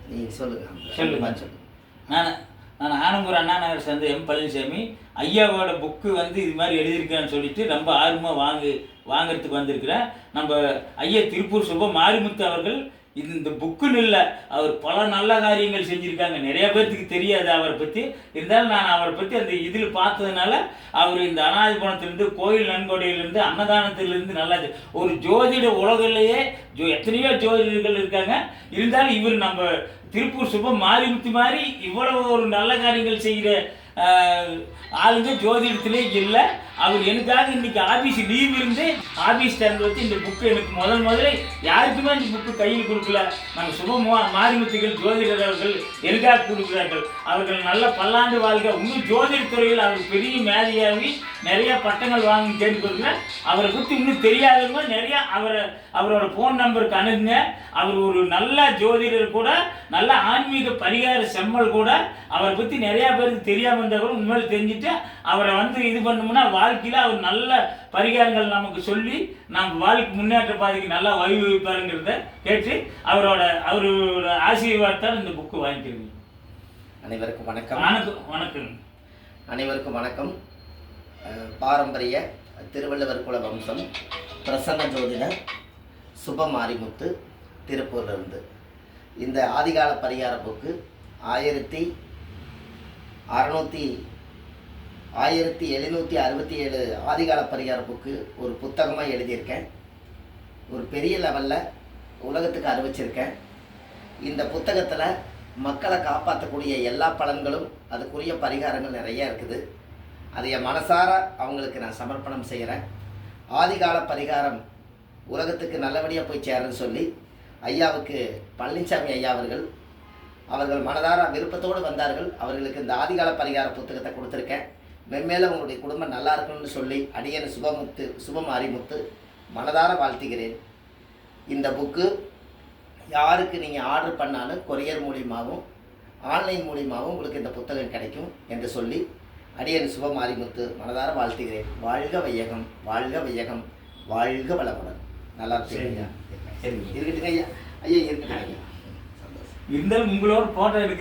நீங்கள் சொல்லுங்கள். சொல்லுங்க. நான் நான் ஆனம்பூர் அண்ணா நகர் சேர்ந்த பழனிசாமி. ஐயாவோட புக்கு இது மாதிரி எழுதியிருக்கான்னு சொல்லிட்டு ரொம்ப ஆர்வமாக வாங்கிறதுக்கு வந்திருக்கிறேன். நம்ம ஐயா திருப்பூர் சுப மாரிமுத்து அவர்கள் இந்த புக்குன்னு இல்லை, அவர் பல நல்ல காரியங்கள் செஞ்சுருக்காங்க. நிறைய பேர்த்துக்கு தெரியாது அவரை பற்றி. இருந்தாலும் நான் அவரை பற்றி அந்த இதில் பார்த்ததுனால அவர் இந்த அனாதிபுரத்துலேருந்து, கோயில் நன்கொடையிலேருந்து, அன்னதானத்திலேருந்து நல்லா ஒரு ஜோதிட உலகிலேயே எத்தனையோ ஜோதிடர்கள் இருக்காங்க. இருந்தாலும் இவர் நம்ம திருப்பூர் சுப மாரிமுத்து மாதிரி இவ்வளவு ஒரு நல்ல காரியங்கள் செய்கிற ஆளுங்க ஜோதிடத்திலே இல்லை. அவர் எனக்காக இன்னைக்கு ஆஃபீஸ் லீவ் இருந்து ஆஃபீஸ் திறந்து வச்சு இந்த புக்கு எனக்கு முதல்ல யாருக்குமே இந்த புக்கு கையில் கொடுக்கல. நாங்கள் சுப மாரிமுத்துகள் ஜோதிடர் அவர்கள் எனக்காக கொடுக்குறார்கள். அவர்கள் நல்ல பல்லாண்டு வாழ்க. இன்னும் ஜோதிடத் துறையில் அவர் பெரிய மேதையாகி நிறைய பட்டங்கள் வாங்கி கேட்டுக்கொடுக்குறேன். அவரை பற்றி இன்னும் தெரியாதவங்க நிறையா அவரோட ஃபோன் நம்பருக்கு அணுகுங்க. அவர் ஒரு நல்ல ஜோதிடர் கூட, நல்ல ஆன்மீக பரிகார செம்மல் கூட. அவரை பற்றி நிறையா பேருக்கு தெரியாமல் இருந்தால் கூட உண்மையில் தெரிஞ்சுட்டு அவரை இது பண்ணோம்னா வாழ்க்கையில் அவர் நல்ல பரிகாரங்கள் நமக்கு சொல்லி நம்ம வாழ்க்கை முன்னேற்ற பாதைக்கு நல்லா வழிவகுப்பாருங்கிறத கேட்டு அவரோட ஆசீர்வாதத்தால் இந்த புக்கு வாங்கிக்கிறீங்க. அனைவருக்கும் வணக்கம். வணக்கம். அனைவருக்கும் வணக்கம். பாரம்பரிய திருவள்ளுவர் குல வம்சம் பிரசன்ன ஜோதிடர் சுப மாரிமுத்து திருப்பூர்லேருந்து இந்த ஆதிகால பரிகார புக்கு 1767 ஆதிகால பரிகார புக்கு ஒரு புத்தகமாக எழுதியிருக்கேன். ஒரு பெரிய லெவலில் உலகத்துக்கு அறிவிச்சிருக்கேன். இந்த புத்தகத்தில் மக்களை காப்பாற்றக்கூடிய எல்லா பலன்களும், அதுக்குரிய பரிகாரங்கள் நிறைய இருக்குது. அதை என் மனசார அவங்களுக்கு நான் சமர்ப்பணம் செய்கிறேன். ஆதிகால பரிகாரம் உலகத்துக்கு நல்லபடியாக போய் சேருன்னு சொல்லி ஐயாவுக்கு பழனிசாமி ஐயா அவர்கள் மனதார விருப்பத்தோடு வந்தார்கள். அவர்களுக்கு இந்த ஆதிகால பரிகார புத்தகத்தை கொடுத்துருக்கேன். மென்மேலும் உங்களுடைய குடும்பம் நல்லா இருக்கணும்னு சொல்லி அடியேன் சுப மாரிமுத்து மனதார வாழ்த்துகிறேன். இந்த புக்கு யாருக்கு நீங்கள் ஆர்டர் பண்ணாலும் கொரியர் மூலியமாகவும் ஆன்லைன் மூலியமாகவும் உங்களுக்கு இந்த புத்தகம் கிடைக்கும் என்று சொல்லி அடியேன் சுப மாரிமுத்து மனதார வாழ்த்துகிறேன். வாழ்க வையகம், வாழ்க வையகம், வாழ்க வளமுடன். நல்லா இருக்கீங்க? இருக்கட்டுங்க ஐயா. ஐயா இருக்கட்டுங்க. இருந்தாலும் உங்களோட போட்டோ எடுக்க